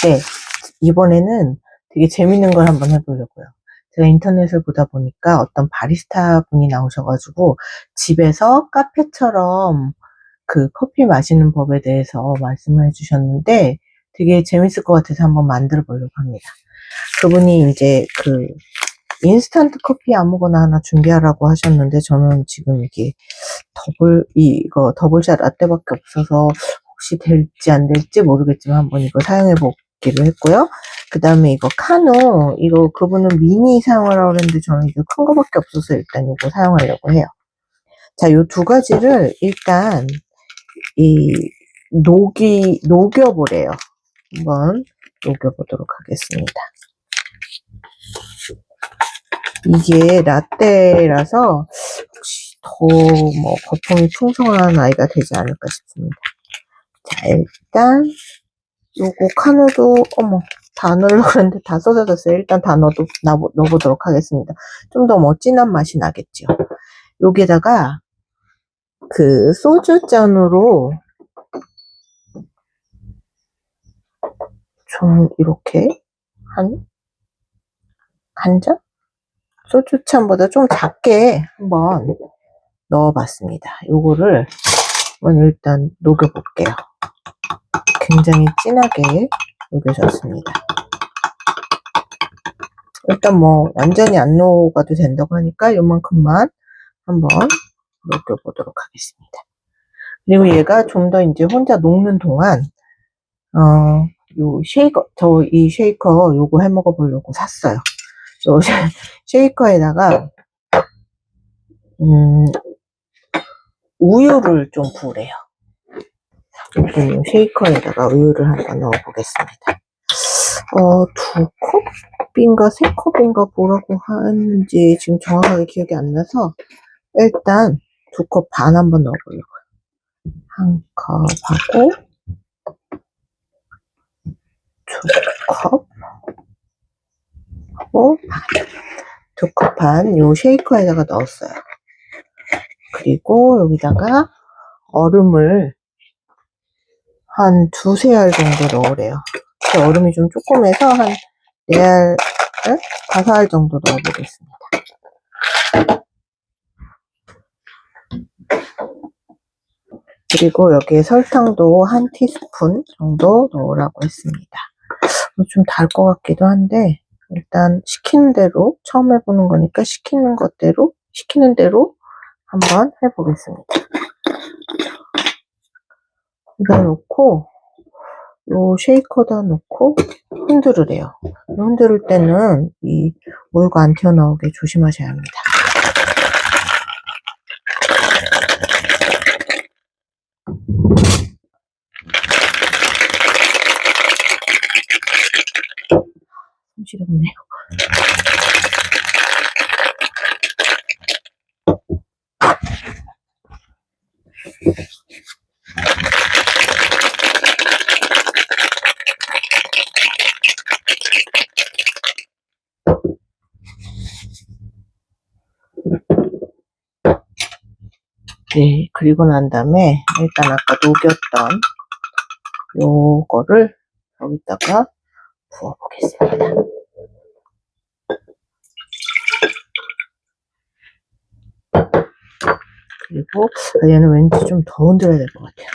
네, 이번에는 되게 재밌는 걸 한번 해보려고요. 제가 인터넷을 보다 보니까 어떤 바리스타 분이 나오셔가지고 집에서 카페처럼 그 커피 마시는 법에 대해서 말씀을 해주셨는데 되게 재밌을 것 같아서 한번 만들어 보려고 합니다. 그분이 이제 그 인스턴트 커피 아무거나 하나 준비하라고 하셨는데 저는 지금 이게 이거 더블샷 라떼밖에 없어서 혹시 될지 안 될지 모르겠지만 한번 이거 사용해 보기로 했고요. 그 다음에 이거 카누, 이거 그분은 미니 사용하라고 했는데 저는 이거 큰 거밖에 없어서 일단 이거 사용하려고 해요. 자, 요 두 가지를 일단 녹여보래요. 한번 녹여보도록 하겠습니다. 이게 라떼라서 혹시 더 뭐 거품이 풍성한 아이가 되지 않을까 싶습니다. 자, 일단 요거 카누도 다 넣으려고 했는데 다 쏟아졌어요. 일단 다 넣어보도록 하겠습니다. 좀 더 진한 맛이 나겠죠. 여기에다가 그 소주잔으로 좀 이렇게 한 잔? 소주잔보다 좀 작게 한번 넣어봤습니다. 요거를 일단 녹여볼게요. 굉장히 진하게 녹여졌습니다. 일단 완전히 안 녹아도 된다고 하니까 요만큼만 한번 녹여보도록 하겠습니다. 그리고 얘가 좀 더 이제 혼자 녹는 동안 요 쉐이커, 이 쉐이커 요거 해 먹어보려고 샀어요. 요 쉐이커에다가 우유를 좀 부으래요. 일단 요 쉐이커에다가 우유를 한번 넣어보겠습니다. 2컵인가 3컵인가 뭐라고 하는지 지금 정확하게 기억이 안 나서 일단 2컵 반 한번 넣어보려고요. 1컵하고 2컵 하고 2컵 반 요 쉐이커에다가 넣었어요. 그리고 여기다가 얼음을 한 2-3알 정도 넣으래요. 얼음이 좀 조금해서 한 4알, 5알 정도 넣어보겠습니다. 그리고 여기에 설탕도 한 티스푼 정도 넣으라고 했습니다. 좀 달 것 같기도 한데 일단 시키는 대로 처음 해보는 거니까 시키는 대로 한번 해보겠습니다. 이거 넣고 요 쉐이커다 넣고 흔들으래요. 흔들 때는 이 우유가 안 튀어나오게 조심하셔야 합니다. 손시렵네요. 네, 그리고 난 다음에 일단 아까 녹였던 요거를 여기다가 부어보겠습니다. 그리고 얘는 왠지 좀 더 흔들어야 될 것 같아요.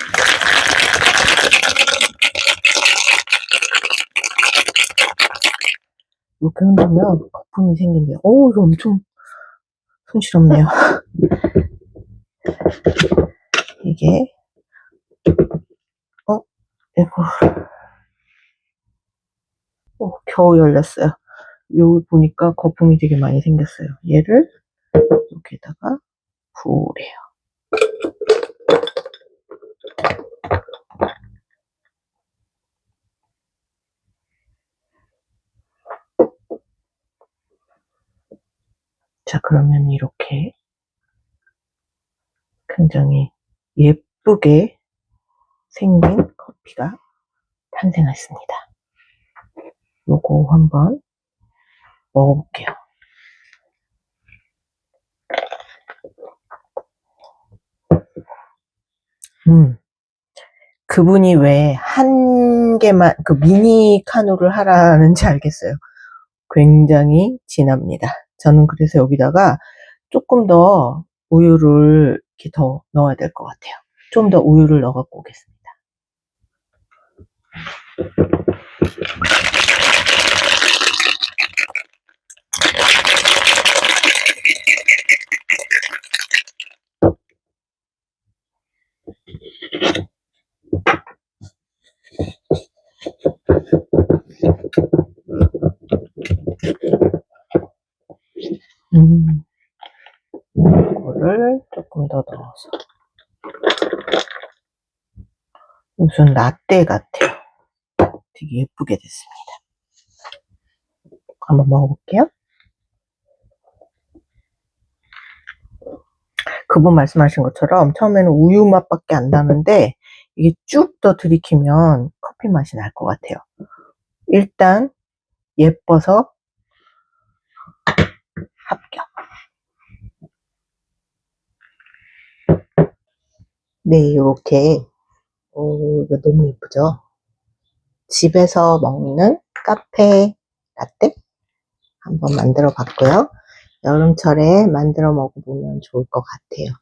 이렇게 흔들면 거품이 생긴대요. 이거 엄청 손시렵네요. 이게 이거 겨우 열렸어요. 여기 보니까 거품이 되게 많이 생겼어요. 얘를 여기다가 부으래요. 자, 그러면 이렇게 굉장히 예쁘게 생긴 커피가 탄생했습니다. 요거 한번 먹어볼게요. 그분이 왜 한 개만, 그 미니 카누를 하라는지 알겠어요. 굉장히 진합니다. 저는 그래서 여기다가 조금 더 우유를 이렇게 더 넣어야 될 것 같아요. 좀 더 우유를 넣어 갖고 오겠습니다. 이거를 조금 더 넣어서 무슨 라떼 같아요. 되게 예쁘게 됐습니다. 한번 먹어볼게요. 그분 말씀하신 것처럼 처음에는 우유 맛밖에 안 나는데 이게 쭉 더 들이키면 커피 맛이 날 것 같아요. 일단 예뻐서 합격. 네, 이렇게 이거 너무 예쁘죠? 집에서 먹는 카페 라떼 한번 만들어 봤고요. 여름철에 만들어 먹어보면 좋을 것 같아요.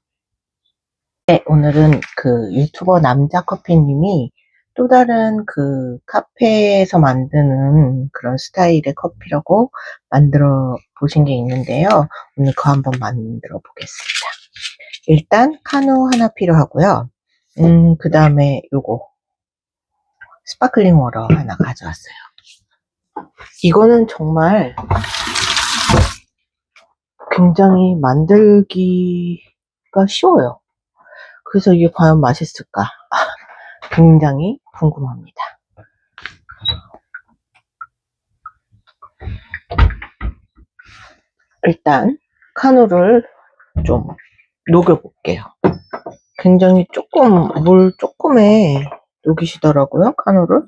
네, 오늘은 그 유튜버 남자 커피님이 또 다른 그 카페에서 만드는 그런 스타일의 커피라고 만들어 보신 게 있는데요. 오늘 그거 한번 만들어 보겠습니다. 일단 카누 하나 필요하고요. 그 다음에 요거 스파클링 워터 하나 가져왔어요. 이거는 정말 굉장히 만들기가 쉬워요. 그래서 이게 과연 맛있을까? 굉장히 궁금합니다. 일단 카누를 좀 녹여볼게요. 굉장히 조금 물 조금에 녹이시더라고요, 카누를.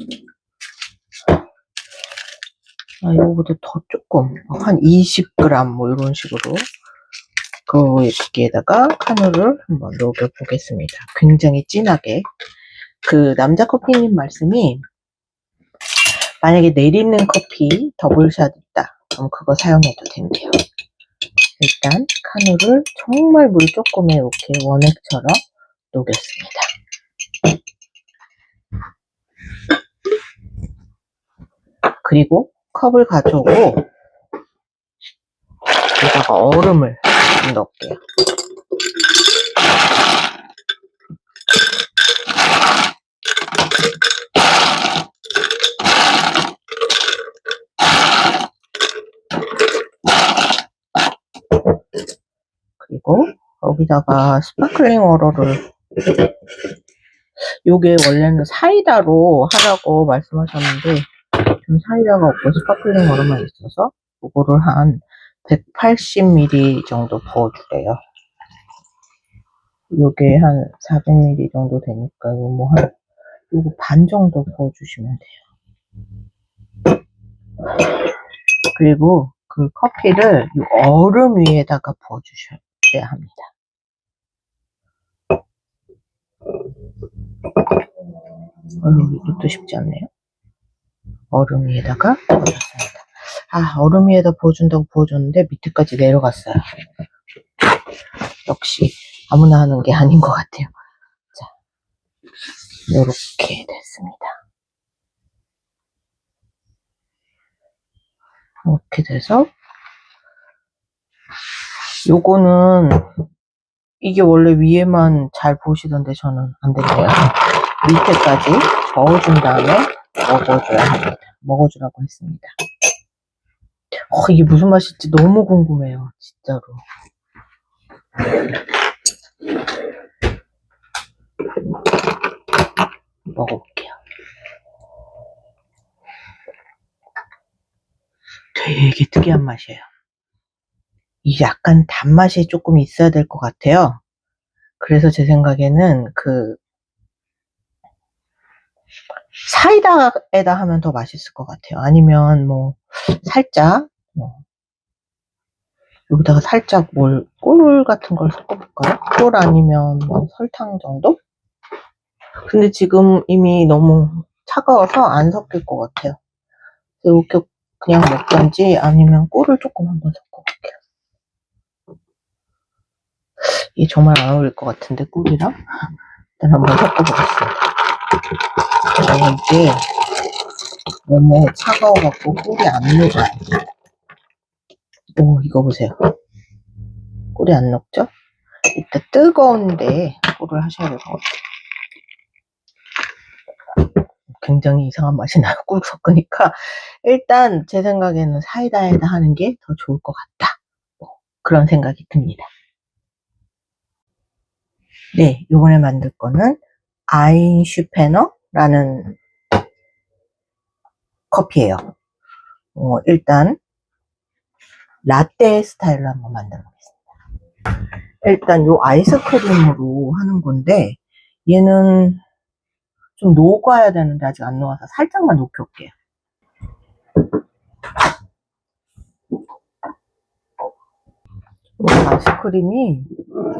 이거보다 더 조금 한 20g 뭐 이런 식으로 거기에다가 카누를 한번 녹여보겠습니다. 굉장히 진하게. 그 남자 커피님 말씀이 만약에 내리는 커피 더블샷 있다 그럼 그거 사용해도 된대요. 일단 카누를 정말 물 조금에 이렇게 원액처럼 녹였습니다. 그리고 컵을 가져오고 여기다가 얼음을 넣을게요. 그리고 여기다가 스파클링 워터를, 요게 원래는 사이다로 하라고 말씀하셨는데 좀 사이다가 없고 스파클링 워터만 있어서 이거를 한 180ml 정도 부어주래요. 요게 한 400ml 정도 되니까 요거 반 정도 부어주시면 돼요. 그리고 그 커피를 이 얼음 위에다가 부어주셔야 합니다. 이것도 쉽지 않네요. 얼음 위에다가 부어줬습니다. 얼음 위에다 부어준다고 부어줬는데 밑에까지 내려갔어요. 역시 아무나 하는 게 아닌 것 같아요. 자, 이렇게 됐습니다. 이렇게 돼서 요거는 이게 원래 위에만 잘 보시던데 저는 안 된대요. 밑에까지 저어준 다음에 먹어줘야 합니다. 먹어주라고 했습니다. 이게 무슨 맛일지 너무 궁금해요. 진짜로. 먹어볼게요. 되게 특이한 맛이에요. 이게 약간 단맛이 조금 있어야 될 것 같아요. 그래서 제 생각에는 그 사이다에다 하면 더 맛있을 것 같아요. 아니면 뭐 살짝 여기다가 살짝 꿀 같은 걸 섞어볼까요? 꿀 아니면 뭐 설탕 정도? 근데 지금 이미 너무 차가워서 안 섞일 것 같아요. 이렇게 그냥 먹던지 아니면 꿀을 조금 한번 섞어볼게요. 이게 정말 안 어울릴 것 같은데 꿀이랑? 일단 한번 섞어보겠습니다. 이게 너무 차가워갖고 꿀이 안 녹아요. 오, 이거 보세요. 꿀이 안 녹죠? 이따 뜨거운데 꿀을 하셔야 될 것 같아요. 굉장히 이상한 맛이 나요. 꿀 섞으니까. 일단 제 생각에는 사이다에다 하는 게 더 좋을 것 같다. 그런 생각이 듭니다. 네, 이번에 만들 거는 아인슈페너라는 커피예요. 일단 라떼 스타일로 한번 만들어 보겠습니다. 일단 요 아이스크림으로 하는 건데 얘는 좀 녹아야 되는데 아직 안 녹아서 살짝만 녹여볼게요. 아이스크림이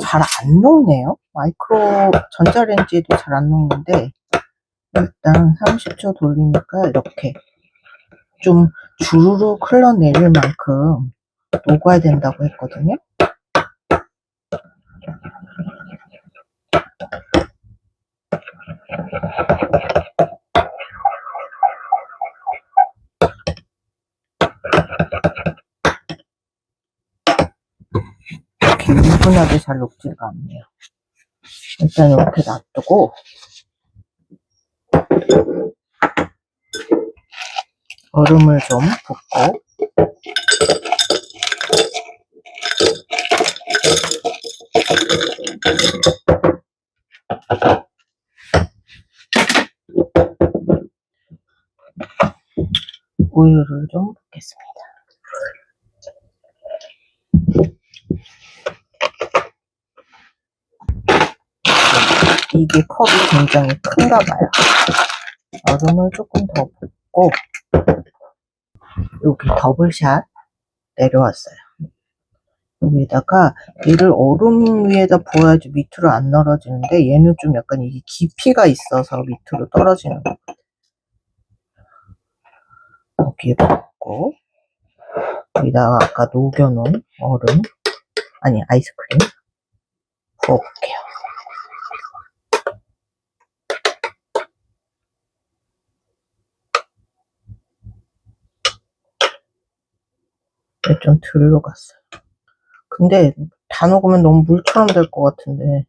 잘 안 녹네요. 마이크로 전자레인지도 잘 안 녹는데 일단 30초 돌리니까 이렇게 좀 주르륵 흘러내릴 만큼 녹아야 된다고 했거든요. 이렇게 유분하게 잘 녹지가 않네요. 일단 이렇게 놔두고 얼음을 좀 붓고 우유를 좀 붓겠습니다. 이게 컵이 굉장히 큰가 봐요. 얼음을 조금 더 붓고 여기 더블샷 내려왔어요. 여기다가 얘를 얼음 위에다 부어야지 밑으로 안 떨어지는데 얘는 좀 약간 이게 깊이가 있어서 밑으로 떨어지는 거. 여기에 붓고 여기다가 아까 녹여놓은 얼음 아니 아이스크림 부어볼게요. 좀 덜 녹았어요. 근데 다 녹으면 너무 물처럼 될 것 같은데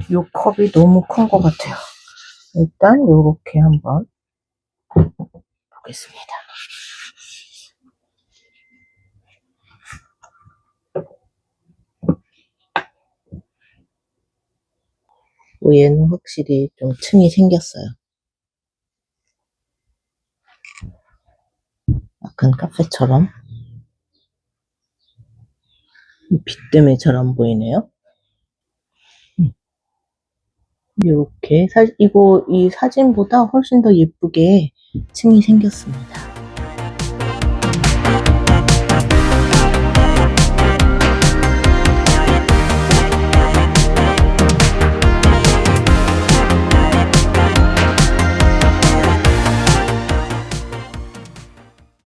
이 컵이 너무 큰 것 같아요. 일단 요렇게 한번 보겠습니다. 얘는 확실히 좀 층이 생겼어요. 약간 카페처럼 빛 때문에 잘 안 보이네요. 이렇게 이 사진보다 훨씬 더 예쁘게 층이 생겼습니다.